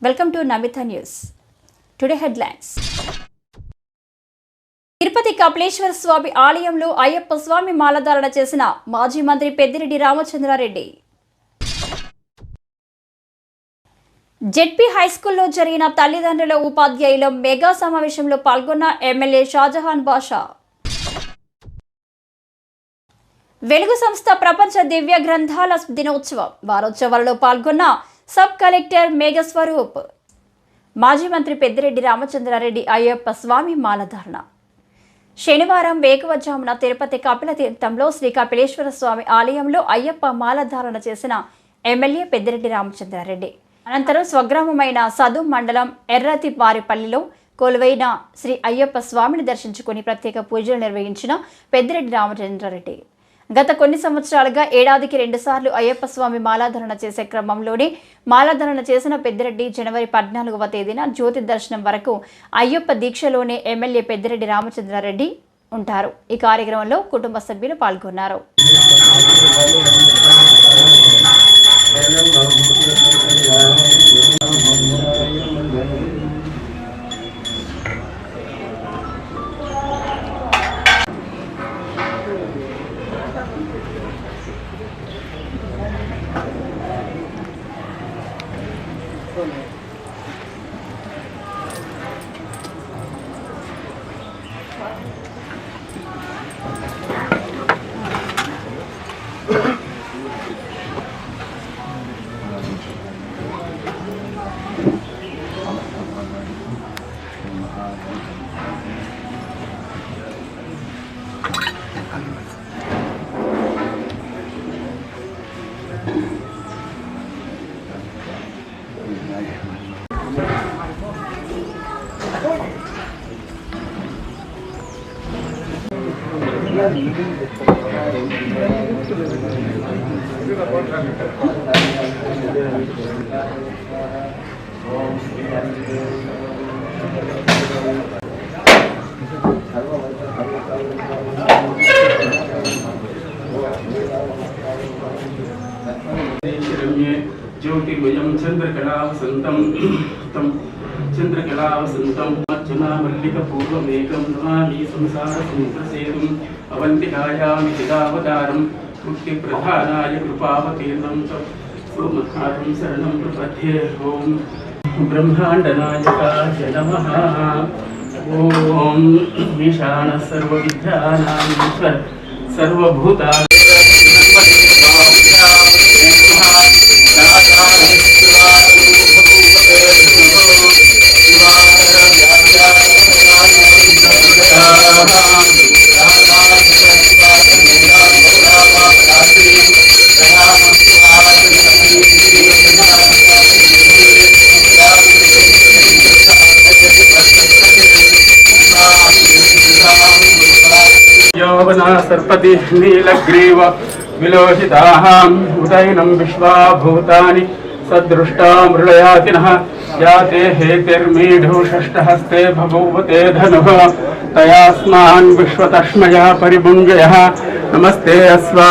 Welcome to Namita news. Today headlines. Tirupati Kapileswara Swami ఆలయంలో అయ్యప్ప స్వామి మాలధారణ చేసిన మాజీ మంత్రి పెద్దిరెడ్డి రామచంద్రారెడ్డి. జెడ్పీ హైస్కూల్లో జరిగిన తల్లిదండ్రుల ఉపాధ్యాయుల మెగా సమావేశంలో పాల్గొన్న ఎమ్మెల్యే షాజహాన్ బాషా. వెలుగు సంస్థ ప్రపంచ దివ్య గ్రంథాల దినోత్సవం వారోత్సవాలలో పాల్గొన్న సబ్ కలెక్టర్ మేఘస్వరూప్. మాజీ మంత్రి పెద్దిరెడ్డి రామచంద్రారెడ్డి అయ్యప్ప స్వామి మాలధారణ. శనివారం వేకువజామున తిరుపతి కపిల తీర్థంలో శ్రీ కపిలేశ్వర స్వామి ఆలయంలో అయ్యప్ప మాలధారణ చేసిన ఎమ్మెల్యే పెద్దిరెడ్డి రామచంద్రారెడ్డి అనంతరం స్వగ్రామమైన సదు మండలం ఎర్రతిపారిపల్లిలో కొలువైన శ్రీ అయ్యప్ప స్వామిని దర్శించుకుని ప్రత్యేక పూజలు నిర్వహించిన పెద్దిరెడ్డి రామచంద్రారెడ్డి గత కొన్ని సంవత్సరాలుగా ఏడాదికి 2 సార్లు అయ్యప్ప స్వామి మాలాధరణ చేసే క్రమంలోనే మాలాధరణ చేసిన పెద్దిరెడ్డి జనవరి 14వ తేదీన జ్యోతి దర్శనం వరకు అయ్యప్ప దీక్షలోనే ఎమ్మెల్యే పెద్దిరెడ్డి రామచంద్రారెడ్డి ఉంటారు. ఈ కార్యక్రమంలో కుటుంబ సభ్యులు పాల్గొన్నారు. ज्योतिर्मयं चंद्रकलावसंतं चंद्रकलावसंतं अर्चना मल्लिकपूर्वमेकं नमामि संसारसमुद्रसेतुम् अवन्तिकायामि चिदावतारं मुक्तिप्रधानाय कृपावतीर्णं च सोमनाथं शरणं प्रपद्ये. ॐ ब्रह्माण्डनायकाय नमः. ॐ ईशानः सर्वविद्यानां ईश्वर सर्वभूतानां यौवना सर्पति नीलग्रीव विलोहिताः उदयनं विश्वाभूतानि सदृष्टा मृळयातिनः याते हेतिर्मीढो षष्ठहस्ते बभूवते धनुः तयास्मान् विश्वतश्मया परिभुञ्जयः नमस्ते अस्वा.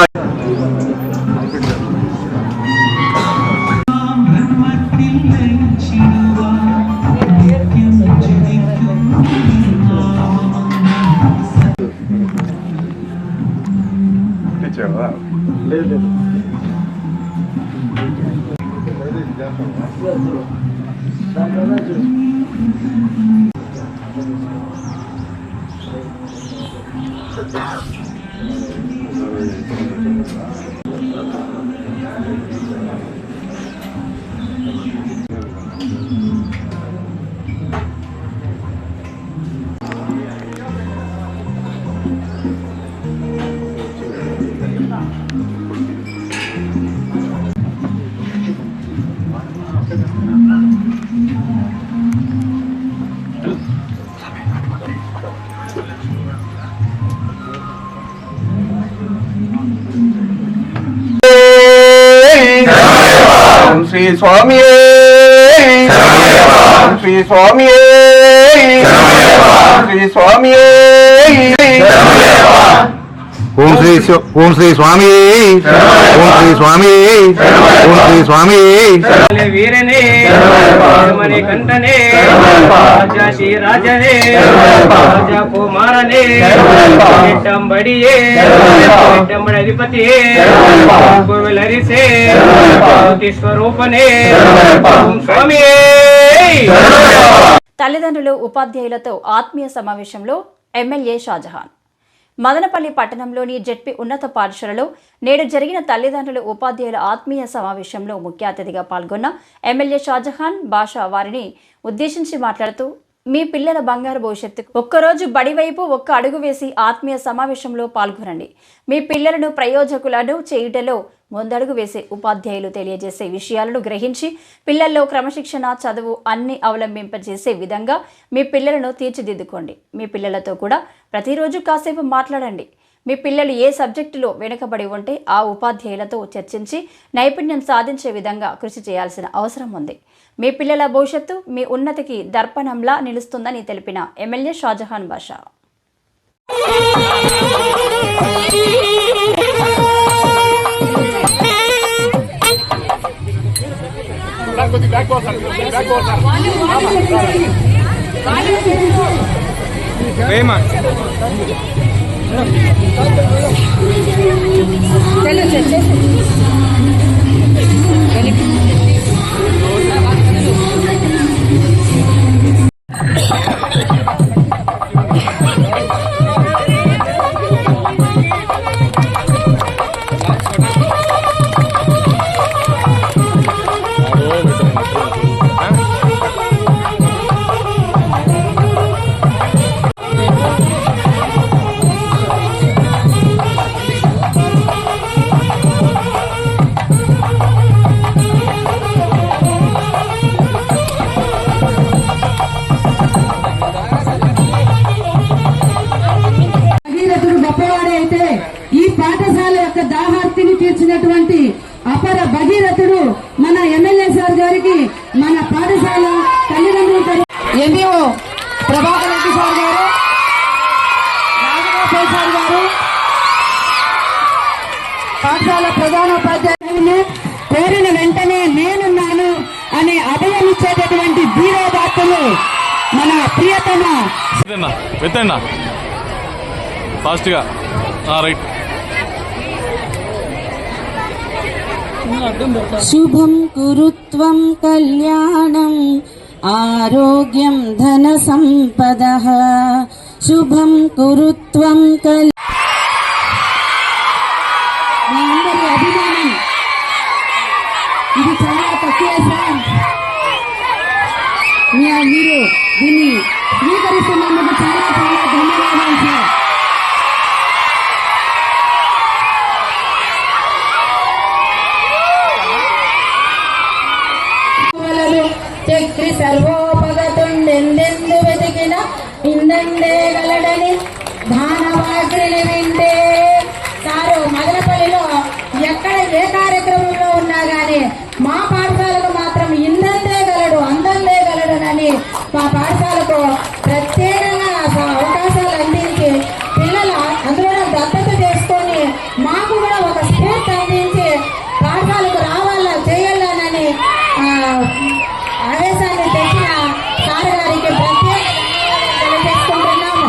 श्री स्वामी श्री स्वामी श्री स्वामी ఓం శ్రీ స్వామి ఓం శ్రీ స్వామి ఓం శ్రీ స్వామి వీరనే మణి కంఠనే రాజా శ్రీ రాజనే రాజా కుమారనే ఎట్టంబడియే ఎట్టంబడి అధిపతియే లరిసే స్వరూపనే ఓం స్వామి. తల్లిదండ్రులు ఉపాధ్యాయులతో ఆత్మీయ సమావేశంలో ఎమ్మెల్యే షాజహాన్. మదనపల్లి పట్టణంలోని జెడ్పీ ఉన్నత పాఠశాలలో నేడు జరిగిన తల్లిదండ్రులు ఉపాధ్యాయుల ఆత్మీయ సమావేశంలో ముఖ్య అతిథిగా పాల్గొన్న ఎమ్మెల్యే షాజహాన్ బాషా వారిని ఉద్దేశించి మాట్లాడుతూ, మీ పిల్లల బంగారు భవిష్యత్తుకు ఒక్కరోజు బడివైపు ఒక్క అడుగు వేసి ఆత్మీయ సమావేశంలో పాల్గొనండి. మీ పిల్లలను ప్రయోజకులను చేయుటలో ముందడుగు వేసే ఉపాధ్యాయులు తెలియజేసే విషయాలను గ్రహించి పిల్లల్లో క్రమశిక్షణ, చదువు అన్ని అవలంబింపజేసే విధంగా మీ పిల్లలను తీర్చిదిద్దుకోండి. మీ పిల్లలతో కూడా ప్రతిరోజు కాసేపు మాట్లాడండి. మీ పిల్లలు ఏ సబ్జెక్టులో వెనుకబడి ఉంటే ఆ ఉపాధ్యాయులతో చర్చించి నైపుణ్యం సాధించే విధంగా కృషి చేయాల్సిన అవసరం ఉంది. మీ పిల్లల భవిష్యత్తు మీ ఉన్నతికి దర్పణంలా నిలుస్తుందని తెలిపిన ఎమ్మెల్యే షాజహాన్ బాషా. తీర్చినటువంటి అపర భగీరథుడు మన ఎమ్మెల్యే సార్ గారికి మన పాఠశాల తల్లిదండ్రులు ఎంఈఓ ప్రభాకర్ రెడ్డి సార్ గారు, నాగరాజు సార్ గారు, పాఠశాల ప్రధానోపాధ్యాయులు కోరిన వెంటనే నేనున్నాను అనే అభయమిచ్చేటటువంటి ధీరోదాత్తులు మన ప్రియతమ ఫాస్ట్గా రైట్. శుభం కురుత్వం కళ్యాణం ఆరోగ్యం ధన సంపదః. శుభం కురుత్వం మీ అందరి అభిమానం ఇది చాలా తక్కువ సార్. మీరు దీన్ని స్వీకరిస్తున్నందుకు చాలా చాలా ధన్యవాదాలు సార్. చక్రి సర్వోపగతుండెందెందు వెతికిన ఇందండే గలడని దానవాగ్రిని వింటే. సారు మదనపల్లిలో ఎక్కడ ఏ కార్యక్రమంలో ఉన్నా గానీ మా పాఠశాలకు మాత్రం ఇందందే గలడు అందందే గలడునని మా పాఠశాలకు ప్రత్యేకంగా అవకాశాలు అందించి పిల్లల అందులో దత్తత చేసుకొని మాకు కూడా ఒక స్ఫూర్తి అందించి పాఠశాలకు రావాలా చేయాలనని ఆదేశాన్ని తెచ్చిన సార్ గారికి ప్రత్యేక తెలియజేసుకుంటున్నాము.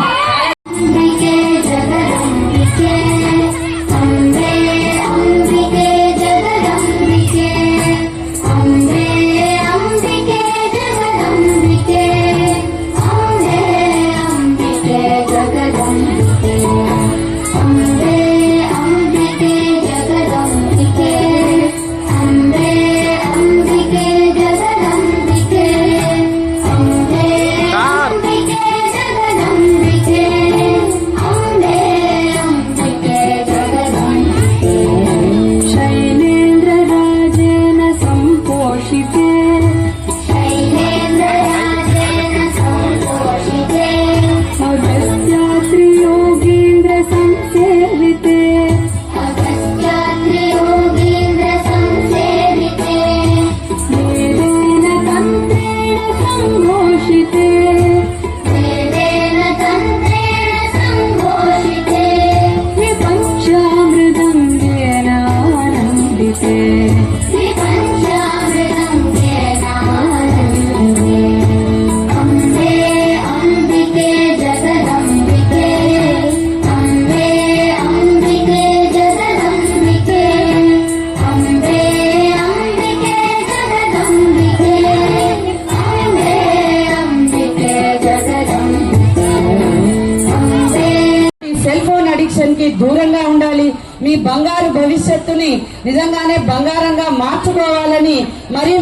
అడిక్షన్ కి దూరంగా ఉండాలి. మీ బంగారు భవిష్యత్తుని నిజంగానే బంగారంగా మార్చుకోవాలని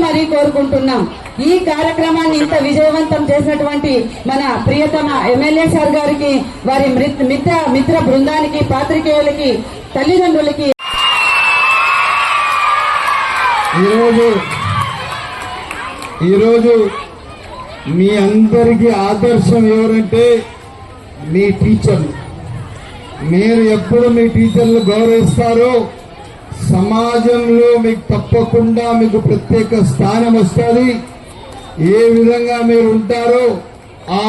మరీ కోరుకుంటున్నాం. ఈ కార్యక్రమాన్ని ఇంత విజయవంతం చేసినటువంటి మన ప్రియతమ ఎమ్మెల్యే సార్ గారికి, వారి మిత్ర బృందానికి, పాత్రికేయులకి, తల్లిదండ్రులకి ఈరోజు మీ అందరికీ ఆదర్శం ఎవరంటే మీ టీచర్లు. మీరు ఎప్పుడు మీ టీచర్లు గౌరవిస్తారో సమాజంలో మీకు తప్పకుండా మీకు ప్రత్యేక స్థానం వస్తుంది. ఏ విధంగా మీరు ఉంటారో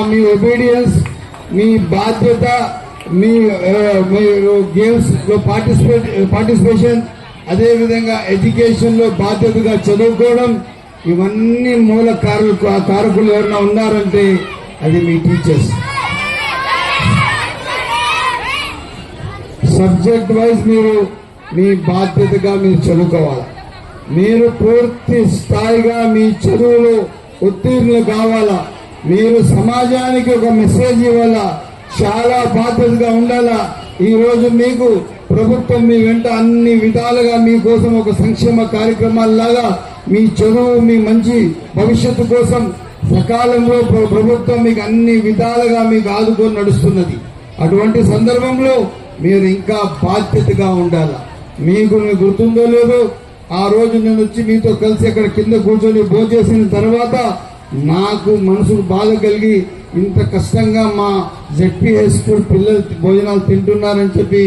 మీ ఒబీడియన్స్, మీ బాధ్యత, మీరు గేమ్స్ లో పార్టిసిపేషన్, అదేవిధంగా ఎడ్యుకేషన్ లో బాధ్యతగా చదువుకోవడం, ఇవన్నీ మూల కారకులు ఎవరైనా ఉన్నారంటే అది మీ టీచర్స్. సబ్జెక్ట్ వైజ్ మీరు మీ బాధ్యతగా మీరు చదువుకోవాలి. మీరు పూర్తి స్థాయిగా మీ చదువులో ఉత్తీర్ణులు కావాలా. మీరు సమాజానికి ఒక మెసేజ్ ఇవ్వాలా. చాలా బాధ్యతగా ఉండాలా. ఈ రోజు మీకు ప్రభుత్వం మీ వెంట అన్ని విధాలుగా మీకోసం ఒక సంక్షేమ కార్యక్రమాలలాగా మీ చదువు, మీ మంచి భవిష్యత్తు కోసం సకాలంలో ప్రభుత్వం మీకు అన్ని విధాలుగా మీకు ఆదుకొని నడుస్తున్నది. అటువంటి సందర్భంలో మీరు ఇంకా బాధ్యతగా ఉండాలి. మీకు గుర్తుందో లేదో, ఆ రోజు నేను వచ్చి మీతో కలిసి అక్కడ కింద కూర్చొని భోంచేసిన తర్వాత నాకు మనసుకు బాధ కలిగి, ఇంత కష్టంగా మా జెడ్పీ హై స్కూల్ పిల్లలు భోజనాలు తింటున్నారని చెప్పి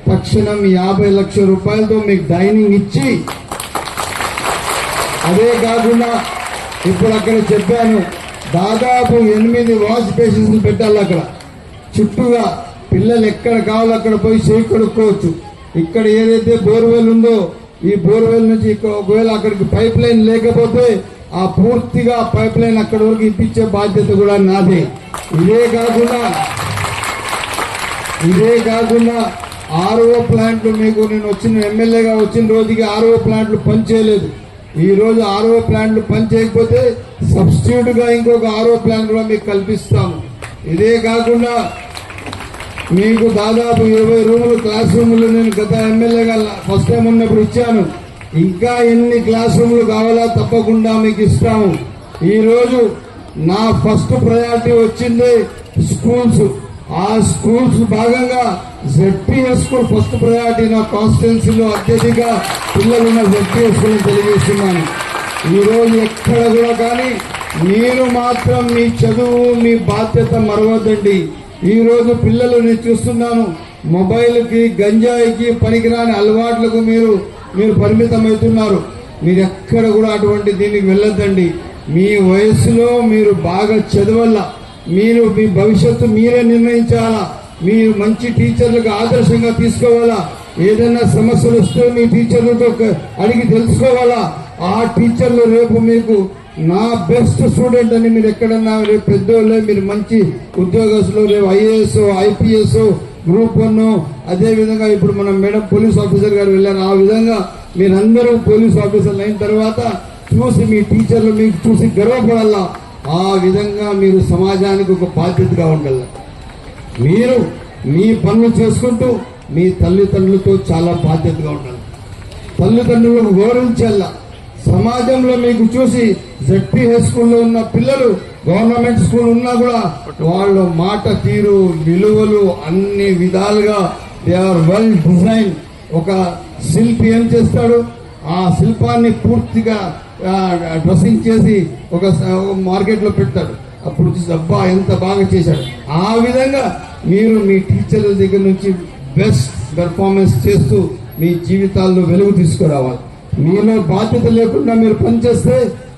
తక్షణం 50 లక్షల రూపాయలతో మీకు డైనింగ్ ఇచ్చి, అదే కాకుండా ఇప్పుడు అక్కడ చెప్పాను దాదాపు 8 వాష్ బేసిన్స్ పెట్టాలి. అక్కడ చుట్టూగా పిల్లలు ఎక్కడ కావాలో అక్కడ పోయి చేయి కడుక్కోవచ్చు. ఇక్కడ ఏదైతే బోర్వెల్ ఉందో ఈ బోర్వెల్ నుంచి ఒకవేళ అక్కడికి పైప్ లైన్ లేకపోతే ఆ పూర్తిగా పైప్ లైన్ అక్కడి వరకు ఇప్పించే బాధ్యత కూడా నాదే. ఇదే కాకుండా ఆర్ఓ ప్లాంట్లు మీకు నేను ఎమ్మెల్యేగా వచ్చిన రోజుకి ఆర్ఓ ప్లాంట్లు పనిచేయలేదు. ఈ రోజు ఆర్ఓ ప్లాంట్లు పనిచేయకపోతే సబ్స్టిట్యూట్ గా ఇంకొక ఆర్ఓ ప్లాంట్ కూడా మీకు కల్పిస్తాము. ఇదే కాకుండా మీకు దాదాపు 20 రూములు, క్లాస్ రూములు నేను గత ఎమ్మెల్యేగా ఫస్ట్ టైం ఉన్నప్పుడు ఇచ్చాను. ఇంకా ఎన్ని క్లాస్ రూములు కావాలా తప్పకుండా మీకు ఇస్తాము. ఈ రోజు నా ఫస్ట్ ప్రయారిటీ వచ్చింది స్కూల్స్. ఆ స్కూల్స్ భాగంగా జెడ్పీఎస్ స్కూల్ ఫస్ట్ ప్రయారిటీ. నా కాన్స్టిట్యున్సీలో అత్యధిక పిల్లలున్న జెడ్పీఎస్ స్కూల్ తెలియజేస్తున్నాను. ఈ రోజు ఎక్కడ కూడా కానీ మీరు మాత్రం మీ చదువు, మీ బాధ్యత మరవద్దండి. ఈ రోజు పిల్లలు నేను చూస్తున్నాను మొబైల్కి, గంజాయికి, పనికిరాని అలవాట్లకు మీరు పరిమితమవుతున్నారు. మీరు ఎక్కడ కూడా అటువంటి దీనికి వెళ్ళొద్దండి. మీ వయసులో మీరు బాగా చదవాల. మీరు మీ భవిష్యత్తు మీరే నిర్ణయించాలా. మీరు మంచి టీచర్లకు ఆదర్శంగా తీసుకోవాలా. ఏదైనా సమస్యలు వస్తే మీ టీచర్లతో అడిగి తెలుసుకోవాలా. ఆ టీచర్లు రేపు మీకు నా బెస్ట్ స్టూడెంట్ అని మీరు ఎక్కడన్నా రేపు పెద్దోళ్ళే, మీరు మంచి ఉద్యోగస్తులు, రేపు ఐఏఎస్, ఐపీఎస్, గ్రూప్ 1, అదేవిధంగా ఇప్పుడు మనం మేడం పోలీస్ ఆఫీసర్ గారు వెళ్ళారు. ఆ విధంగా మీరందరూ పోలీస్ ఆఫీసర్లు అయిన తర్వాత చూసి మీ టీచర్లు మీకు చూసి గర్వపడాలా. ఆ విధంగా మీరు సమాజానికి ఒక బాధ్యతగా ఉండాలి. మీరు మీ పనులు చేసుకుంటూ మీ తల్లిదండ్రులతో చాలా బాధ్యతగా ఉండాలి. తల్లిదండ్రులకు గౌరవించాలా. సమాజంలో మీకు చూసి జెడ్పీ హై స్కూల్లో ఉన్న పిల్లలు గవర్నమెంట్ స్కూల్ ఉన్నా కూడా వాళ్ళ మాట తీరు, విలువలు అన్ని విధాలుగా దే ఆర్ వెల్ డిజైన్. ఒక శిల్పి ఏం చేస్తాడు, ఆ శిల్పాన్ని పూర్తిగా డ్రెస్సింగ్ చేసి ఒక మార్కెట్లో పెడతాడు. అప్పుడు చూసి అబ్బా ఎంత బాగా చేశాడు. ఆ విధంగా మీరు మీ టీచర్ల దగ్గర నుంచి బెస్ట్ పెర్ఫార్మెన్స్ చేస్తూ మీ జీవితాల్లో వెలుగు తీసుకురావాలి. మీలో బాధ్యత లేకుండా మీరు పనిచేస్తే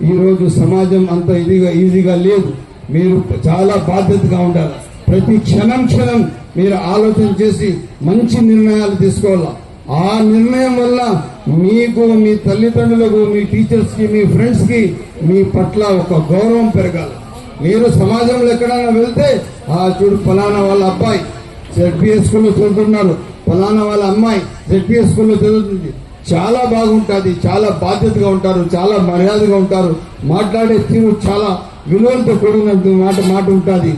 ఈరోజు సమాజం అంత ఈజీగా లేదు. మీరు చాలా బాధ్యతగా ఉండాలి. ప్రతి క్షణం మీరు ఆలోచన చేసి మంచి నిర్ణయాలు తీసుకోవాలి. ఆ నిర్ణయం వల్ల మీకు, మీ తల్లిదండ్రులకు, మీ టీచర్స్కి, మీ ఫ్రెండ్స్కి మీ పట్ల ఒక గౌరవం పెరగాలి. మీరు సమాజంలో ఎక్కడైనా వెళ్తే చూడు ఫలానా వాళ్ళ అబ్బాయి జెడ్పీఎస్ స్కూల్లో చదువుతున్నారు, ఫలానా వాళ్ళ అమ్మాయి జెడ్పీఎస్ స్కూల్లో చదువుతుంది, చాలా బాగుంటుంది, చాలా బాధ్యతగా ఉంటారు, చాలా మర్యాదగా ఉంటారు, మాట్లాడే తీరు చాలా విలువలతో కూడిన మాట ఉంటుంది.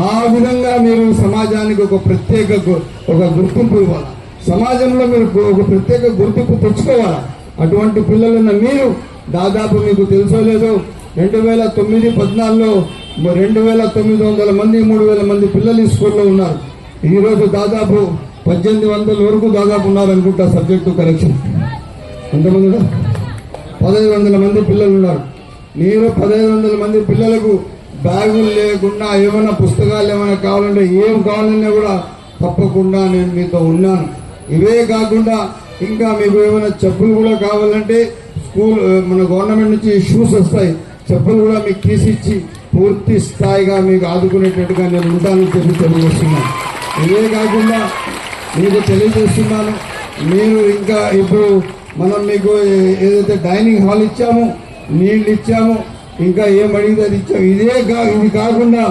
ఆ విధంగా మీరు సమాజానికి ఒక ప్రత్యేక ఒక గుర్తింపు ఇవ్వాలి, సమాజంలో మీరు ఒక ప్రత్యేక గుర్తింపు తెచ్చుకోవాలి. అటువంటి పిల్లలున్న మీరు దాదాపు మీకు తెలుసో లేదో 2009-14లో 2900 మంది 3000 మంది పిల్లలు ఈ స్కూల్లో ఉన్నారు. ఈరోజు దాదాపు 1800 వరకు దాదాపు ఉన్నారనుకుంటా సబ్జెక్టు కరెక్షన్. ఎంతమంది 1500 మంది పిల్లలు ఉన్నారు. మీరు 1500 మంది పిల్లలకు బ్యాగులు లేకుండా ఏమైనా పుస్తకాలు ఏమైనా కావాలంటే ఏం కావాలన్నా కూడా తప్పకుండా నేను మీతో ఉన్నాను. ఇవే కాకుండా ఇంకా మీకు ఏమైనా చెప్పులు కూడా కావాలంటే స్కూల్ మన గవర్నమెంట్ నుంచి షూస్ వస్తాయి, చెప్పులు కూడా మీకు తీసిచ్చి పూర్తి స్థాయిగా మీకు ఆదుకునేటట్టుగా నేను ఉంటానని చెప్పి తెలియజేస్తున్నాను. ఇవే కాకుండా మీకు తెలియజేస్తున్నాను, మీరు ఇంకా ఇప్పుడు మనం మీకు ఏదైతే డైనింగ్ హాల్ ఇచ్చామో, నీళ్ళు ఇచ్చామో, ఇంకా ఏం అడిగితే అది ఇచ్చాము. ఇది కాకుండా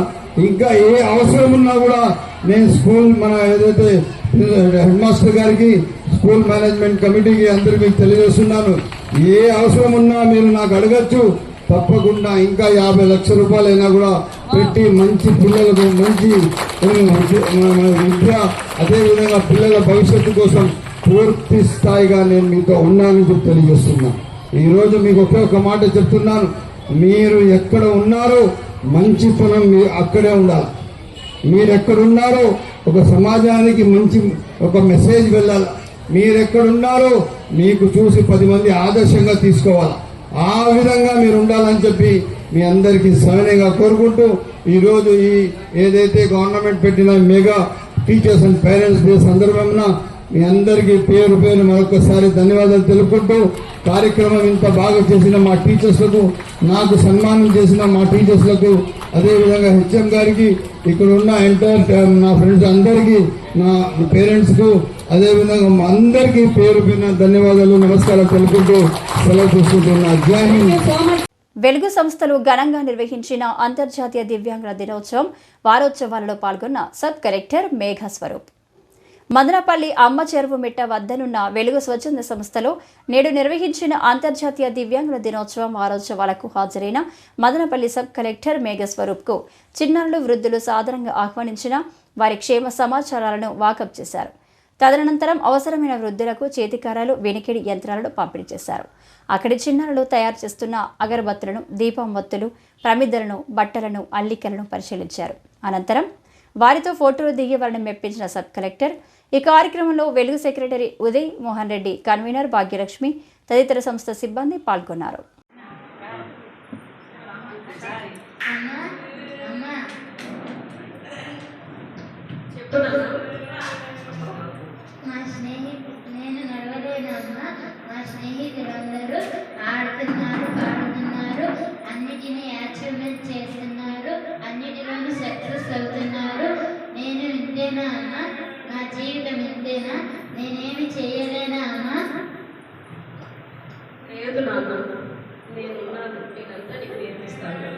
ఇంకా ఏ అవసరం ఉన్నా కూడా నేను స్కూల్ మన ఏదైతే హెడ్ మాస్టర్ గారికి, స్కూల్ మేనేజ్మెంట్ కమిటీకి అందరికీ మీకు తెలియజేస్తున్నాను. ఏ అవసరం ఉన్నా మీరు నాకు అడగచ్చు. తప్పకుండా ఇంకా 50 లక్షల రూపాయలైనా కూడా పెట్టి మంచి పిల్లలకు మంచి విద్య, అదేవిధంగా పిల్లల భవిష్యత్తు కోసం పూర్తి స్థాయిగా నేను మీతో ఉన్నానని చెప్పి తెలియజేస్తున్నాను. ఈరోజు మీకు ఒక మాట చెప్తున్నాను, మీరు ఎక్కడ ఉన్నారో మంచి పనం మీరు అక్కడే ఉండాలి. మీరు ఎక్కడున్నారో ఒక సమాజానికి మంచి ఒక మెసేజ్ వెళ్ళాలి. మీరు ఎక్కడున్నారో మీకు చూసి 10 మంది ఆదర్శంగా తీసుకోవాలి. ఆ విధంగా మీరు ఉండాలని చెప్పి మీ అందరికీ సవినయంగా కోరుకుంటూ ఈరోజు ఈ ఏదైతే గవర్నమెంట్ పెట్టిన mega teachers and parents day సందర్భంగా మీ అందరికీ పేరు మరొకసారి ధన్యవాదాలు తెలుపుకుంటూ కార్యక్రమం ఇంత బాగా చేసిన మా టీచర్స్లకు, నాకు సన్మానం చేసిన మా టీచర్స్లకు, అదేవిధంగా హెచ్ఎం గారికి, ఇక్కడ ఉన్న ఎంటైర్ నా ఫ్రెండ్స్ అందరికీ, నా పేరెంట్స్కు, అదేవిధంగా అందరికీ పేరు ధన్యవాదాలు నమస్కారం తెలుపుకుంటూ సెలవు తీసుకుంటున్నా. జై హింద్. వెలుగు సంస్థలు ఘనంగా నిర్వహించిన అంతర్జాతీయ దివ్యాంగుల దినోత్సవం వారోత్సవాలలో పాల్గొన్న సబ్ కలెక్టర్ మేఘస్వరూప్. మదనపల్లి అమ్మ చెరువు మిట్ట వద్దనున్న వెలుగు స్వచ్ఛంద సంస్థలో నేడు నిర్వహించిన అంతర్జాతీయ దివ్యాంగుల దినోత్సవం వారోత్సవాలకు హాజరైన మదనపల్లి సబ్ కలెక్టర్ మేఘస్వరూప్కు చిన్నారులు, వృద్ధులు సాదరంగా ఆహ్వానించిన వారి క్షేమ సమాచారాలను వాకప్ చేశారు. తదనంతరం అవసరమైన వృద్ధులకు చేతికారాలు, వెనికిడి యంత్రాలను పంపిణీ చేశారు. అక్కడి చిన్నారులు తయారు చేస్తున్న అగరబత్తులను, దీపం వత్తులు, ప్రమిదలను, బట్టలను, అల్లికలను పరిశీలించారు. అనంతరం వారితో ఫోటోలు దిగి వారిని మెప్పించిన సబ్ కలెక్టర్ ఈ కార్యక్రమంలో వెలుగు సెక్రటరీ ఉదయ్ మోహన్ రెడ్డి, కన్వీనర్ భాగ్యలక్ష్మి తదితర సంస్థ సిబ్బంది పాల్గొన్నారు. నేను నడవలేనమ్మా, మా స్నేహితులందరూ ఆడుతున్నారు, పాడుతున్నారు, అన్నిటినీ అచీవ్మెంట్ చేస్తున్నారు, అన్నిటిలోనూ సక్సెస్ అవుతున్నారు. నేను ఇంతేనా అమ్మా? నా జీవితం ఇంతేనా? నేనేమి చేయలేనా అమ్మా? లేదు నాన్న, నేనున్నాను, నేనంతా నీకు నేర్పిస్తాను.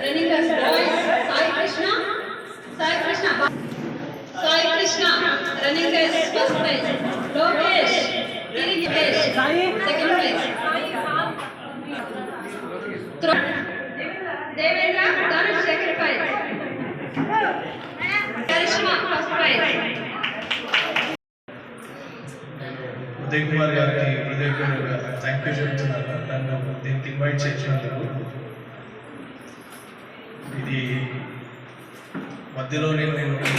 running as boys, Sai Krishna, running as first prize, Lokesh, second prize, Devendra, Dhanush, second prize, Karishma, first prize. Uday Kumar గారికి హృదయపూర్వక థ్యాంక్ యూ చెప్తున్నాను నన్ను దీనికి ఇన్వైట్ చేసినందుకు. ఇది మధ్యలో నేను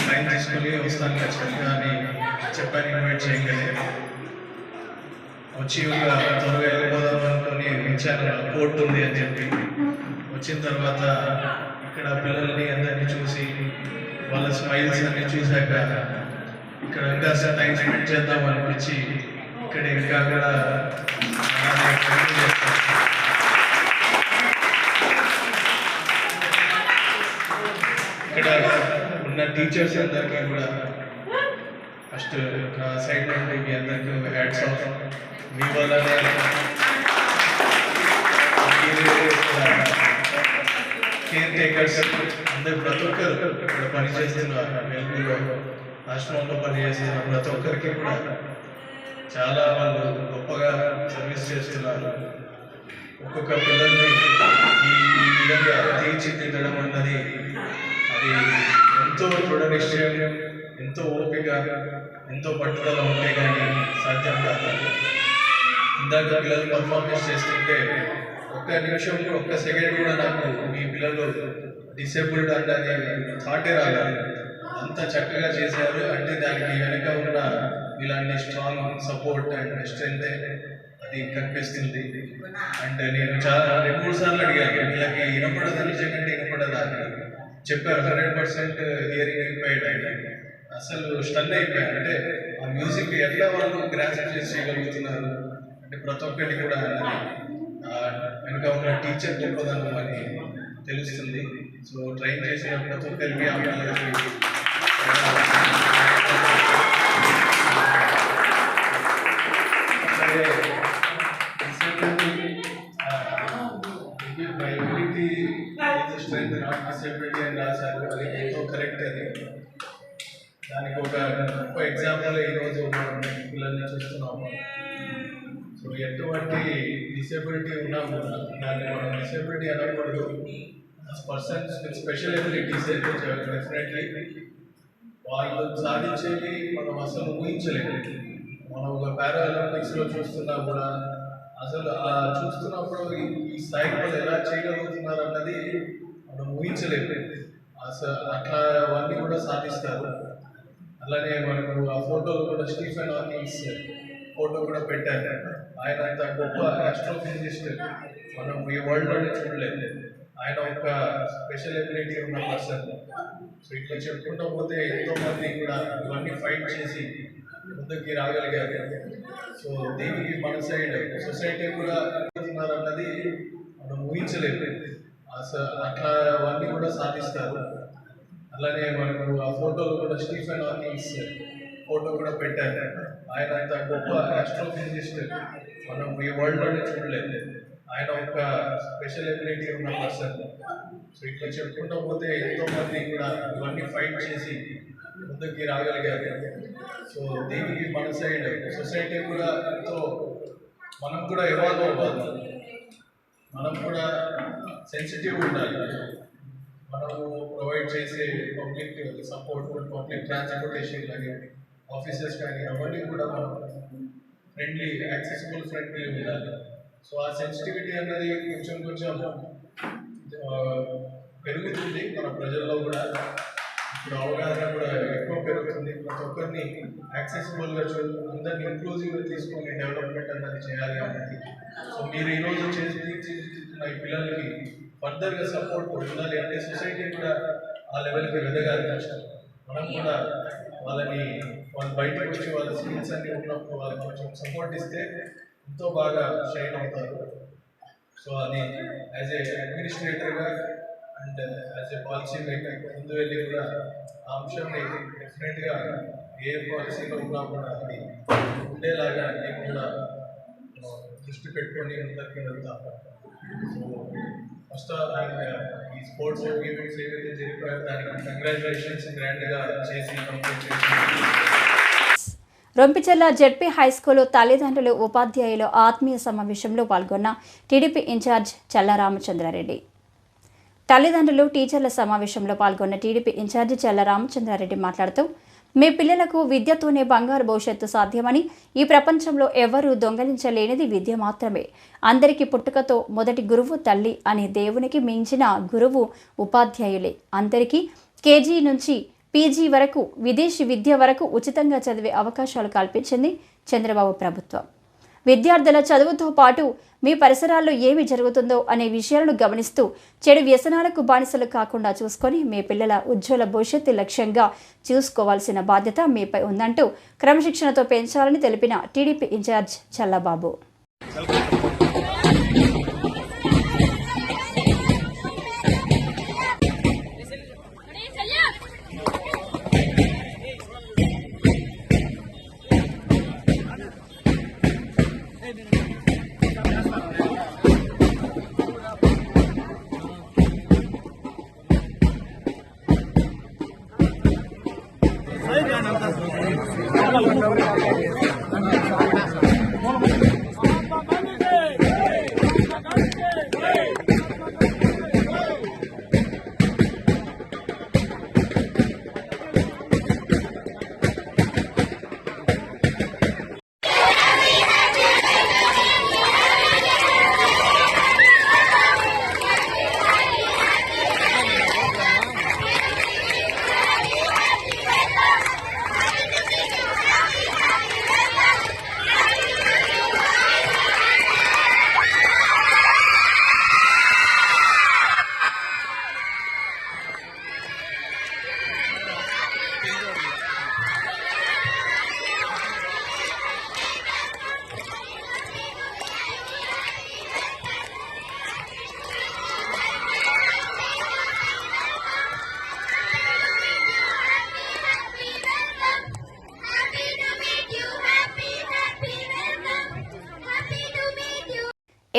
టైం తీసుకొని వస్తాను ఖచ్చితంగా అని చెప్పాను ఇన్వైట్ చేయగలిగే. వచ్చి ఒక త్వరగా వెళ్ళిపోదాం అనుకొని ఇచ్చాను, కోర్టు ఉంది అని చెప్పి. వచ్చిన తర్వాత ఇక్కడ పిల్లల్ని అందరినీ చూసి వాళ్ళ స్మైల్స్ అన్ని చూశాక ఇక్కడ ఇంకా టైం స్పెండ్ చేద్దాం అనిపించి ఇక్కడ ఇంకా కూడా ఇక్కడ ఉన్న టీచర్స్ అందరికీ కూడా ఫస్ట్ నా సైడ్ నుండి మీ అందరికీ హ్యాట్స్ ఆఫ్. మీ వల్లనే కేర్ టేకర్స్ అందరు ప్రతి ఒక్కరు ఇక్కడ పనిచేస్తున్నారు, వెలుగులో ఆశ్రమంలో పనిచేస్తున్న ప్రతి ఒక్కరికి కూడా చాలా వాళ్ళు గొప్పగా సర్వీస్ చేస్తున్నారు. ఒక్కొక్క పిల్లల్ని ఈ విధంగా తీర్చిదిద్దడం అన్నది అది ఎంతో దృఢ నిశ్చయం, ఎంతో ఓపిక, ఎంతో పట్టుదల ఉంటే కానీ సాధ్యం కాదు. ఇందాక పిల్లలు పర్ఫార్మెన్స్ చేస్తుంటే ఒక్క నిమిషం ఒక్క సెకండ్ కూడా నాకు మీ పిల్లలు డిసేబుల్డ్ అంటే థాటే రాలేదు. అంత చక్కగా చేశారు అంటే దానికి వెనుక ఉన్న ఇలాంటి స్ట్రాంగ్ సపోర్ట్ అండ్ స్ట్రెంత్ అది కనిపిస్తుంది. అండ్ నేను చాలా 2-3 సార్లు అడిగాను, వీళ్ళకి వినపడదా, నిజంగా వినపడదా అని చెప్పారు. 100% హియరింగ్ ఇంపైర్డ్ అంటే అసలు స్టన్ అయిపోయాను. అంటే ఆ మ్యూజిక్ ఎట్లా వాళ్ళు గ్రాస్ప్ చేసి చేయగలుగుతున్నారు అంటే ప్రతి ఒక్కటి కూడా వెనుక ఉన్న టీచర్ గొప్పదనం అని తెలుస్తుంది. సో ట్రైన్ చేసిన ప్రతి ఒక్కరికి ఆ పిల్లలకి స్ట్రెంత్ నాట్ డిసేబిలిటీ అని రాశారు, అది ఎంతో కరెక్ట్. అది దానికి ఒక గొప్ప ఎగ్జాంపుల్ ఈరోజు మనం పిల్లల్ని చూస్తున్నాము. సో ఎటువంటి డిసేబిలిటీ ఉన్నా కూడా దాన్ని మనం డిసేబిలిటీ అనకూడదు. పర్సన్స్ విత్ స్పెషల్ ఎబిలిటీస్ అయితే డెఫినెట్లీ వాళ్ళు సాధించేవి మనం అసలు ఊహించలేము. మనం ఒక పారాలింపిక్స్లో చూస్తున్నా కూడా అసలు అలా చూస్తున్నప్పుడు ఈ స్థాయికి వాళ్ళు ఎలా చేయగలుగుతున్నారు అన్నది మనం ఊహించలేము. అసలు అట్లా అవన్నీ కూడా సాధిస్తారు. అలానే మనకు ఆ ఫోటోలు కూడా స్టీఫెన్ హాకింగ్స్ ఫోటో కూడా పెట్టారు. ఆయన అంత గొప్ప ఆస్ట్రోఫిజిస్ట్ మనం ఈ వరల్డ్లోనే చూడలేదు. ఆయన ఒక స్పెషల్ ఎబిలిటీ ఉన్న పర్సన్. సో ఇట్లా చెప్పుకుంటూ పోతే ఎంతోమంది కూడా ఇవన్నీ ఫైట్ చేసి ముందుకి రాగలిగారు. సో దీనికి మన సైడ్ సొసైటీ కూడా అన్నది మనం ఊహించలేదు. అసలు అట్లా అవన్నీ కూడా సాధిస్తారు. అలానే మనకు ఆ ఫోటోలు కూడా స్టీఫెన్ హాకింగ్స్ ఫోటో కూడా పెట్టారు. ఆయన అంత గొప్ప ఆస్ట్రోఫిజిస్ట్ మనం ఈ వరల్డ్లోనే చూడలేదు. ఆయన ఒక స్పెషల్ ఎబిలిటీ ఉన్న పర్సన్. సో ఇట్లా చెప్పుకుంటూ పోతే ఎంతోమంది కూడా ఇవన్నీ ఫైట్ చేసి ముందుకి రాగలిగారు. సో దీనికి మన సైడ్ సొసైటీ కూడా ఎంతో మనం కూడా ఎవాల్వ్ అవ్వాలి. మనం కూడా సెన్సిటివ్ ఉండాలి. మనము ప్రొవైడ్ చేసే పబ్లిక్ సపోర్ట్, పబ్లిక్ ట్రాన్స్పోర్టేషన్ కానీ ఆఫీసెస్ కానీ అవన్నీ కూడా మనం ఫ్రెండ్లీ, యాక్సెసిబుల్ ఫ్రెండ్లీ ఉండాలి. సో ఆ సెన్సిటివిటీ అన్నది కొంచెం పెరుగుతుంది మన ప్రజల్లో కూడా. ఇప్పుడు అవగాహన కూడా ఎక్కువ పెరుగుతుంది. ప్రతి ఒక్కరిని యాక్సెసిబుల్గా అందరినీ ఇంక్లూజివ్గా తీసుకొని డెవలప్మెంట్ అన్నది చేయాలి అన్నది. సో మీరు ఈరోజు చేస్తున్న ఈ పిల్లలకి ఫర్దర్గా సపోర్ట్ ఉండాలి అంటే సొసైటీ కూడా ఆ లెవెల్కి ఎదగాలి. మనం కూడా వాళ్ళు బయటకు వచ్చి వాళ్ళ స్కిల్స్ అన్ని ఉన్నప్పుడు వాళ్ళకి కొంచెం సపోర్ట్ ఇస్తే ఎంతో బాగా షైన్ అవుతారు. సో అది యాజ్ ఏ అడ్మినిస్ట్రేటర్గా and as a policy maker ముందు వెళ్ళి కూడా ఆ అంశాన్ని డెఫినెట్గా ఏ పాలసీలో ఉన్నా కూడా అది ఉండేలాగా నేను కూడా దృష్టి పెట్టుకొని అందరికీ వెళ్తాను. సో ఫస్ట్ ఈ స్పోర్ట్స్ ఈవెంట్స్ ఏవైతే జరిపాయో దానికి కంగ్రాచులేషన్స్ గ్రాండ్గా చేసి కంప్లీట్ చేసి. రొంపిచెర్ల జెడ్పీ హైస్కూలు తల్లిదండ్రులు ఉపాధ్యాయులు ఆత్మీయ సమావేశంలో పాల్గొన్న టీడీపీ ఇన్ఛార్జ్ చల్లా రామచంద్రారెడ్డి. తల్లిదండ్రులు టీచర్ల సమావేశంలో పాల్గొన్న టీడీపీ ఇన్ఛార్జి చల్లా రామచంద్రారెడ్డి మాట్లాడుతూ, మీ పిల్లలకు విద్యతోనే బంగారు భవిష్యత్తు సాధ్యమని, ఈ ప్రపంచంలో ఎవరూ దొంగలించలేనిది విద్య మాత్రమే. అందరికీ పుట్టుకతో మొదటి గురువు తల్లి అని దేవునికి మించిన గురువు ఉపాధ్యాయులే. అందరికీ కేజీ నుంచి పీజీ వరకు విదేశీ విద్య వరకు ఉచితంగా చదివే అవకాశాలు కల్పించింది చంద్రబాబు ప్రభుత్వం. విద్యార్థుల చదువుతో పాటు మీ పరిసరాల్లో ఏమి జరుగుతుందో అనే విషయాలను గమనిస్తూ చెడు వ్యసనాలకు బానిసలు కాకుండా చూసుకొని మీ పిల్లల ఉజ్వల భవిష్యత్తు లక్ష్యంగా చూసుకోవాల్సిన బాధ్యత మీపై ఉందంటూ క్రమశిక్షణతో పెంచాలని తెలిపిన టీడీపీ ఇన్ఛార్జ్ చల్లబాబు.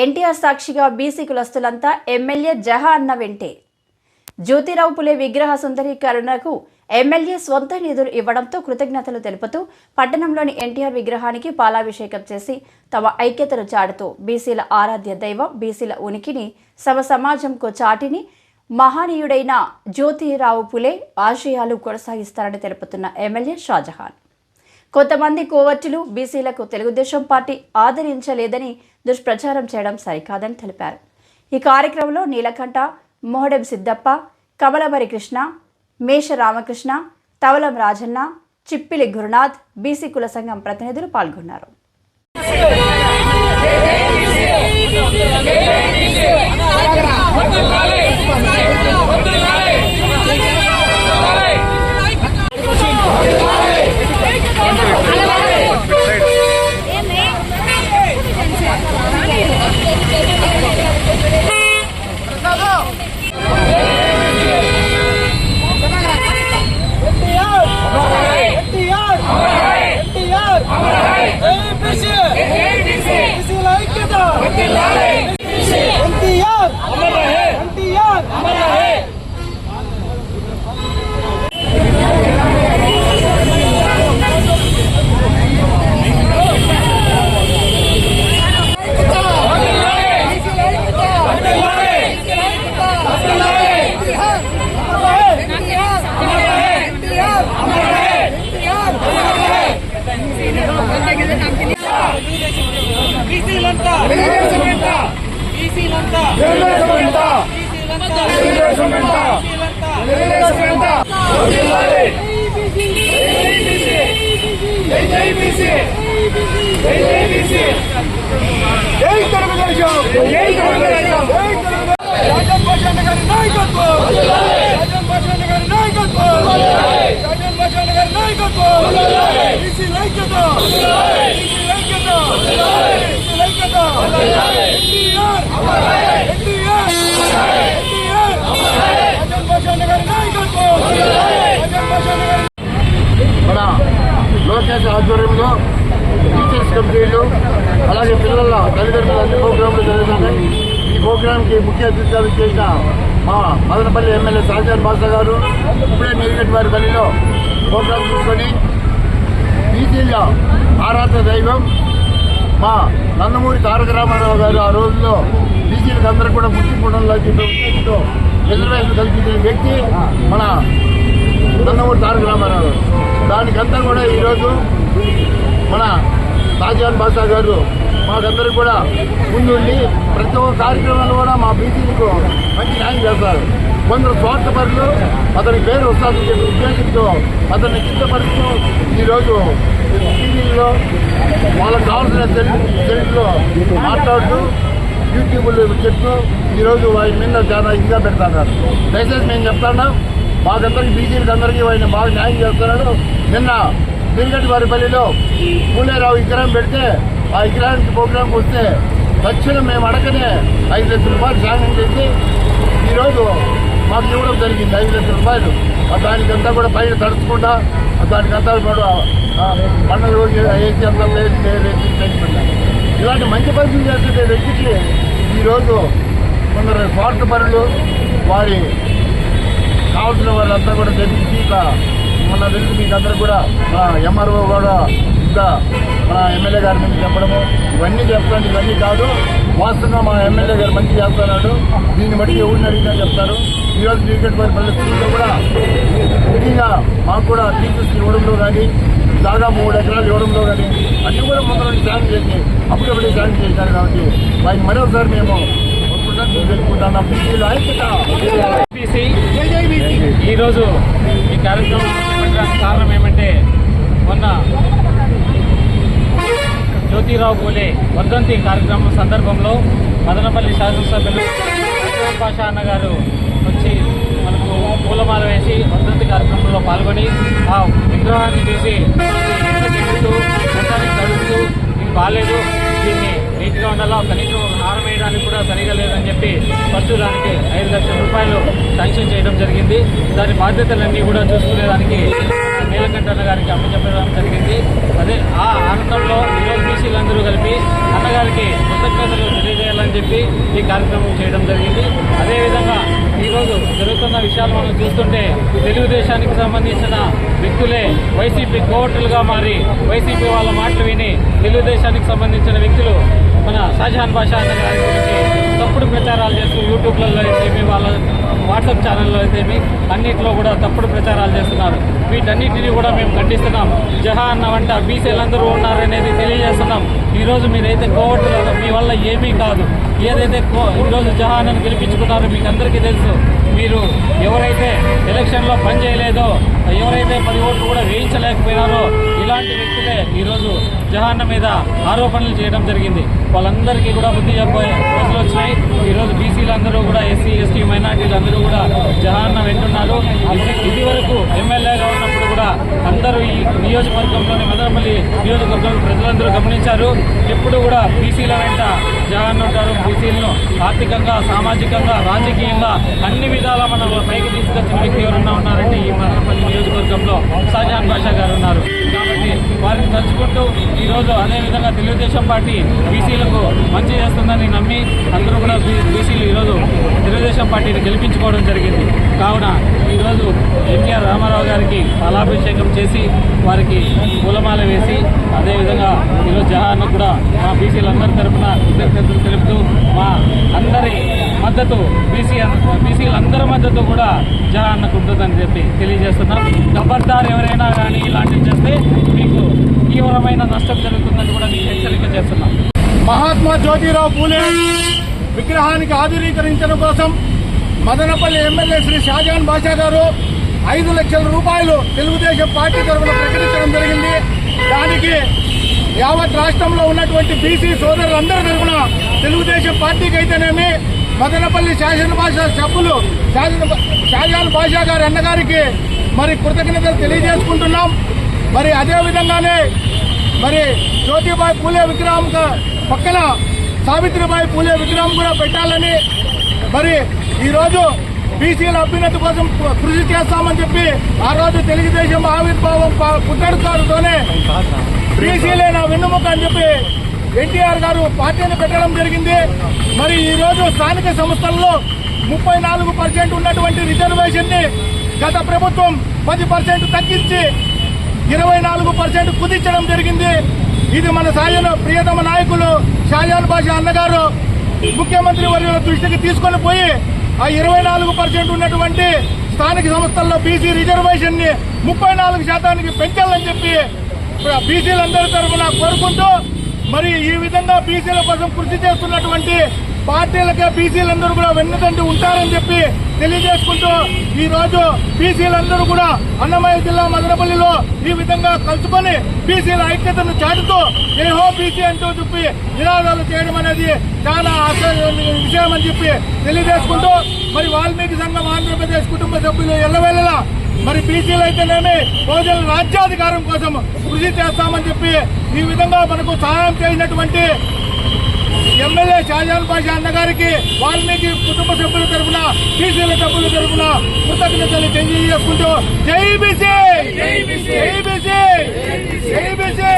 ఎన్టీఆర్ సాక్షిగా బీసీ కులస్తులంతా ఎమ్మెల్యే జహా అన్న వెంటే. జ్యోతిరావు పులే విగ్రహ సుందరీకరణకు ఎమ్మెల్యే స్వంత నిధులు ఇవ్వడంతో కృతజ్ఞతలు తెలుపుతూ పట్టణంలోని ఎన్టీఆర్ విగ్రహానికి పాలాభిషేకం చేసి తమ ఐక్యతను చాటుతూ బీసీల ఆరాధ్య దైవం, బీసీల ఉనికిని సమాజంకు చాటిని మహనీయుడైన జ్యోతిరావు పులే ఆశయాలు కొనసాగిస్తారని తెలుపుతున్న ఎమ్మెల్యే షాజహాన్. కొంతమంది కోవర్టులు బీసీలకు తెలుగుదేశం పార్టీ ఆదరించలేదని దుష్ప్రచారం చేయడం సరికాదని తెలిపారు. ఈ కార్యక్రమంలో నీలకంఠ, మోహడెం సిద్దప్ప, కమలమరి కృష్ణ, మేష రామకృష్ణ, తవలం రాజన్న, చిప్పిలి గురునాథ్, బీసీ కుల సంఘం ప్రతినిధులు పాల్గొన్నారు. మన లోకేష్ ఆధ్వర్యంలో టీచర్స్ కమిటీలు అలాగే పిల్లల తల్లిదండ్రులు అన్ని ప్రోగ్రాంలు జరుగుతున్నాయి. ఈ ప్రోగ్రాంకి ముఖ్య అతిథిగా చేసిన మా మదనపల్లి ఎమ్మెల్యే షాజహాన్ బాషా గారు ఇప్పుడే నీలగట్టివారిపల్లిలో ప్రోగ్రాం చూసుకొని బీసీల ఆరాధ్య దైవం మా నందమూరి తారక రామారావు గారు ఆ రోజుల్లో బీసీలకు అందరూ కూడా గుర్తింపుడంలో ఉద్దేశంతో రిజర్వేషన్ కల్పించిన వ్యక్తి మన నందమూరి తారక రామారావు గారు. దానికంతా కూడా ఈరోజు మన షాజహాన్ బాషా గారు మాకందరూ కూడా ముందుండి ప్రతి ఒక్క కార్యక్రమంలో కూడా మా బీసీలకు మంచి న్యాయం చేస్తారు. కొందరు స్వార్థపరులు అతని పేరు వస్తుందని చెప్పి ఉద్దేశంతో అతన్ని కిందపరుస్తూ ఈరోజు టీవీలో వాళ్ళకు కావాల్సిన తెలుగులో మాట్లాడుతూ యూట్యూబ్లో చెప్తూ ఈరోజు వారి మీద చాలా ఇదిగా పెడతారు. దయచేసి మేము చెప్తున్నాం, మాకందరికి బీసీలకు అందరికీ ఆయన బాగా న్యాయం చేస్తున్నాడు. నిన్న నీలగట్టివారిపల్లిలో పూలేరావు విగ్రహం పెడితే ఆ విగ్రహానికి ప్రోగ్రాంకి వస్తే తక్షణం మేము అడగనే 5 లక్షల రూపాయలు శాంక్షన్ చేసి ఈరోజు మాకు ఇవ్వడం జరిగింది. 5 లక్షల రూపాయలు దానికంతా కూడా పైన తడుచుకుంటా దానికంతా కూడా పండుగ వేసి అంతా వేసి ఇలాంటి మంచి పనులు చేస్తుంటే వ్యక్తికి ఈరోజు కొందరు స్వార్థపరులు వారి కావాల్సిన వాళ్ళంతా కూడా తెప్పించి ఇట్లా మొన్న తెలిసి మీకు అందరూ కూడా మా ఎంఆర్ఓ కూడా ఇంకా మన ఎమ్మెల్యే గారి మీద చెప్పడము ఇవన్నీ చెప్తాను. ఇవన్నీ కాదు, వాస్తవంగా మా ఎమ్మెల్యే గారు మంచి చేస్తున్నాడు. దీన్ని బట్టి ఎవరిని అడిగినా చెప్తారు. ఈరోజు నీలగట్టివారిపల్లి స్కూల్లో కూడా ముఖ్యంగా మాకు కూడా టీచర్స్కి ఇవ్వడంలో కానీ దాదాపు 3 ఎకరాలు ఇవ్వడంలో కానీ అన్నీ కూడా ముందు శాంక్షన్ చేసి అప్పుడప్పుడే శాంక్షన్ చేశారు. కాబట్టి వారికి మరోసారి మేము తెలుపుకుంటున్నాం. ఈరోజు ఈ కార్యక్రమం పెట్టడానికి కారణం ఏమంటే మొన్న జ్యోతిరావు పూలే వర్ధంతి కార్యక్రమం సందర్భంలో మదనపల్లి శాసనసభ్యులు షాజహాన్ బాషా అన్న గారు వచ్చి మనకు పూలమాల వేసి వర్ధంతి కార్యక్రమంలో పాల్గొని ఆ విగ్రహాన్ని చూసి చెందుతూ మొత్తానికి తడుస్తూ ఇది బాగాలేదు, దీన్ని నీట్గా ఉండాలా, కనీసం హారం వేయడానికి కూడా సరిగా లేదని చెప్పి ఫస్ట్ దానికి 5 లక్షల రూపాయలు శాంక్షన్ చేయడం జరిగింది. దాని బాధ్యతలన్నీ కూడా చూసుకునేదానికి నీలకంఠన్న గారికి అప్పచెప్పడం జరిగింది. అదే ఆ ఆనందంలో ఈరోజు బీసీలందరూ కలిపి అన్నగారికి కృతజ్ఞతలు తెలియజేయాలని చెప్పి ఈ కార్యక్రమం చేయడం జరిగింది. అదేవిధంగా ఈరోజు జరుగుతున్న విషయాలు మనం చూస్తుంటే తెలుగుదేశానికి సంబంధించిన వ్యక్తులే వైసీపీ కోవట్లుగా మారి వైసీపీ వాళ్ళ మాటలు విని తెలుగుదేశానికి సంబంధించిన వ్యక్తులు మన షాజహాన్ బాషా అన్న గారి గురించి తప్పుడు ప్రచారాలు చేస్తూ యూట్యూబ్లలో అయితేమి వాళ్ళ వాట్సాప్ ఛానల్లో అయితేమి అన్నింటిలో కూడా తప్పుడు ప్రచారాలు చేస్తున్నారు. వీటన్నిటిని కూడా మేము ఖండిస్తున్నాం. జహా అన్న వంట బీసీలందరూ ఉన్నారనేది తెలియజేస్తున్నాం. ఈరోజు మీరైతే కోవట్లేదు, మీ వల్ల ఏమీ కాదు. ఏదైతే ఈరోజు జహా అన్నను గెలిపించుకున్నారో మీకు అందరికీ తెలుసు. మీరు ఎవరైతే ఎలక్షన్లో పనిచేయలేదో, ఎవరైతే 10 ఓట్లు కూడా వేయించలేకపోయినారో ఇలాంటి వ్యక్తులే ఈరోజు జహాన్న మీద ఆరోపణలు చేయడం జరిగింది. వాళ్ళందరికీ కూడా బుద్ధి చెప్పే రోజులు వచ్చినాయి. ఈరోజు బీసీలందరూ కూడా ఎస్సీ ఎస్టీ మైనార్టీలు అందరూ కూడా జహాన్న వెంటున్నారు. ఇది వరకు ఎమ్మెల్యేగా ఉన్నప్పుడు కూడా అందరూ ఈ నియోజకవర్గంలోని మదనపల్లి నియోజకవర్గంలో ప్రజలందరూ గమనించారు. ఎప్పుడు కూడా బీసీల వెంట జహాన్న ఉంటారు. బీసీలను ఆర్థికంగా, సామాజికంగా, రాజకీయంగా అన్ని విధాలా మనం పైకి తీసుకొచ్చిన వ్యక్తి ఎవరన్నా ఉన్నారంటే ఈ మదనపల్లి నియోజకవర్గంలో షాజహాన్ బాషా గారు ఉన్నారు. కాబట్టి వారిని తలుచుకుంటూ ఈరోజు అదేవిధంగా తెలుగుదేశం పార్టీ బీసీలకు మంచి చేస్తుందని నమ్మి అందరూ కూడా బీసీలు ఈరోజు తెలుగుదేశం పార్టీని గెలిపించుకోవడం జరిగింది. కావున ఈరోజు ఎన్టీఆర్ రామారావు గారికి పాలాభిషేకం చేసి వారికి పూలమాల వేసి అదేవిధంగా ఈరోజు జహాన్ కూడా మా బీసీలందరి తరఫున కృతజ్ఞతలు తెలుపుతూ మా అందరి మద్దతు బీసీలందరి మద్దతు కూడా జహాన్కు ఉంటుందని చెప్పి తెలియజేస్తున్నాం. ఖబర్దార్ ఎవరైనా కానీ ఇలాంటివి చేస్తే మీకు తీవ్రమైన నష్టం జరుగుతుందని కూడా మీకు హెచ్చరిక చేస్తున్నాం. మహాత్మా జ్యోతిరావు పూలే విగ్రహానికి ఆధునీకరించడం కోసం మదనపల్లి ఎమ్మెల్యే శ్రీ షాజహాన్ బాషా గారు 5 లక్షల రూపాయలు తెలుగుదేశం పార్టీ తరఫున ప్రకటించడం జరిగింది. దానికి యావత్ రాష్ట్రంలో ఉన్నటువంటి బీసీ సోదరులందరి తరఫున తెలుగుదేశం పార్టీకి అయితేనేమి మదనపల్లి షాజహాన్ బాషా సభ్యులు షాజహాన్ బాషా గారి అన్నగారికి మరి కృతజ్ఞతలు తెలియజేసుకుంటున్నాం. మరి అదేవిధంగానే మరి జ్యోతిబాయి పూలే విగ్రహం పక్కన సావిత్రిబాయి పూలే విగ్రహం కూడా పెట్టాలని మరి ఈరోజు బీసీల అభ్యున్నతి కోసం కృషి చేస్తామని చెప్పి ఆ రోజు తెలుగుదేశం ఆవిర్భావం పుట్టడుతోనే బీసీలే నా వెన్నుముక అని చెప్పి ఎన్టీఆర్ గారు పార్టీని పెట్టడం జరిగింది. మరి ఈరోజు స్థానిక సంస్థల్లో 34% ఉన్నటువంటి రిజర్వేషన్ని గత ప్రభుత్వం 10% తగ్గించి 24% కుదించడం జరిగింది. ఇది మన ప్రియతమ నాయకులు షాజాన్ బాషా అన్నగారు ముఖ్యమంత్రి వర్యుల దృష్టికి తీసుకొని పోయి ఆ 24% ఉన్నటువంటి స్థానిక సంస్థల్లో బీసీ రిజర్వేషన్ ని 34% పెంచాలని చెప్పి బీసీలందరి తరఫున కోరుకుంటూ, మరి ఈ విధంగా బీసీల కోసం కృషి చేస్తున్నటువంటి పార్టీలకే బీసీలందరూ కూడా వెన్నుదండి ఉంటారని చెప్పి తెలియజేసుకుంటూ, ఈ రోజు బీసీలందరూ కూడా అన్నమయ్య జిల్లా మదనపల్లిలో ఈ విధంగా కలుసుకొని బీసీల ఐక్యతను చాటుతూ ఏహో బీసీ అంటూ చెప్పి నినాదాలు చేయడం అనేది చాలా విషయం అని చెప్పి తెలియజేసుకుంటూ, మరి వాల్మీకి సంఘం ఆంధ్రప్రదేశ్ కుటుంబ సభ్యులు ఎల్లవేళలా మరి బీసీలు అయితేనేమి బహుజన రాజ్యాధికారం కోసం కృషి చేస్తామని చెప్పి ఈ విధంగా మనకు సహాయం చేసినటువంటి ఎమ్మెల్యే షాజాన్ బాషా అన్న గారికి వాల్మీకి కుటుంబ సభ్యుల తరఫున బీసీల సభ్యుల తరఫున కృతజ్ఞతలు తెలియజేసుకుంటూ జై బీసీ, జై బీసీ, జై బీసీ.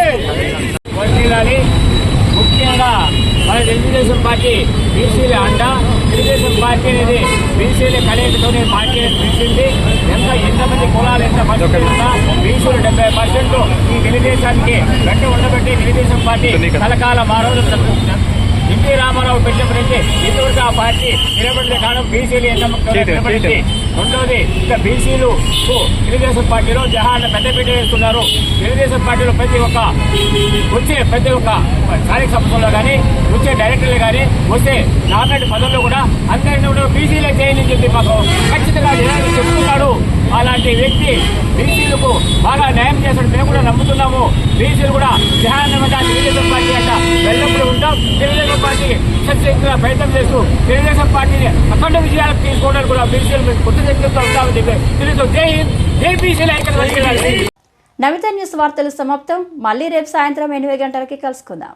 ముఖ్యంగా మన తెలుగుదేశం పార్టీ బీసీల అండ. తెలుగుదేశం పార్టీ అనేది బీసీల కలయికతోనే పార్టీ పిలిచింది. ఎంతమంది కులాలు ఎంత మంది ఉన్నా బీసీలు 70% ఈ తెలుగుదేశానికి వెంట ఉండబట్టి తెలుగుదేశం పార్టీ కలకాలం ఆ రోజు ఎన్టీ రామారావు పెట్టినప్పుడైతే ఇంతవరకు ఆ పార్టీ నిలబడితే కారణం బీసీలు నిలబడింది. రెండోది ఇంకా బీసీలు తెలుగుదేశం పార్టీలో జహాన్ని పెద్దపీట వేస్తున్నారు. తెలుగుదేశం పార్టీలో వచ్చే ప్రతి ఒక్క స్థానిక సంస్థల్లో కానీ వచ్చే డైరెక్టర్లు కానీ వచ్చే నామినేట్ పదవుల్లో కూడా అందరినీ కూడా బీసీలే చేయాలని చెప్పి మాకు ఖచ్చితంగా చెప్తున్నాడు. అలాంటి వ్యక్తి బీసీలకు బాగా న్యాయం చేస్తాడు. మేము కూడా నమ్ముతున్నాము. బీసీలు కూడా జహాన్నమంగా తెలుగుదేశం పార్టీ అంట వెళ్ళప్పుడు ఉంటాం. తెలుగుదేశం పార్టీ సత్యంగా ప్రయత్నం చేస్తూ తెలుగుదేశం పార్టీని అఖండ విజయాలకు తీసుకోవడానికి కూడా బీసీలు కొత్త శక్తితో ఉంటామని చెప్పి తెలుసు. జై హింద్, జై బీసీలు. నమిత న్యూస్ వార్తలు సమాప్తం. మళ్ళీ రేపు సాయంత్రం 8 గంటలకి కలుసుకుందాం.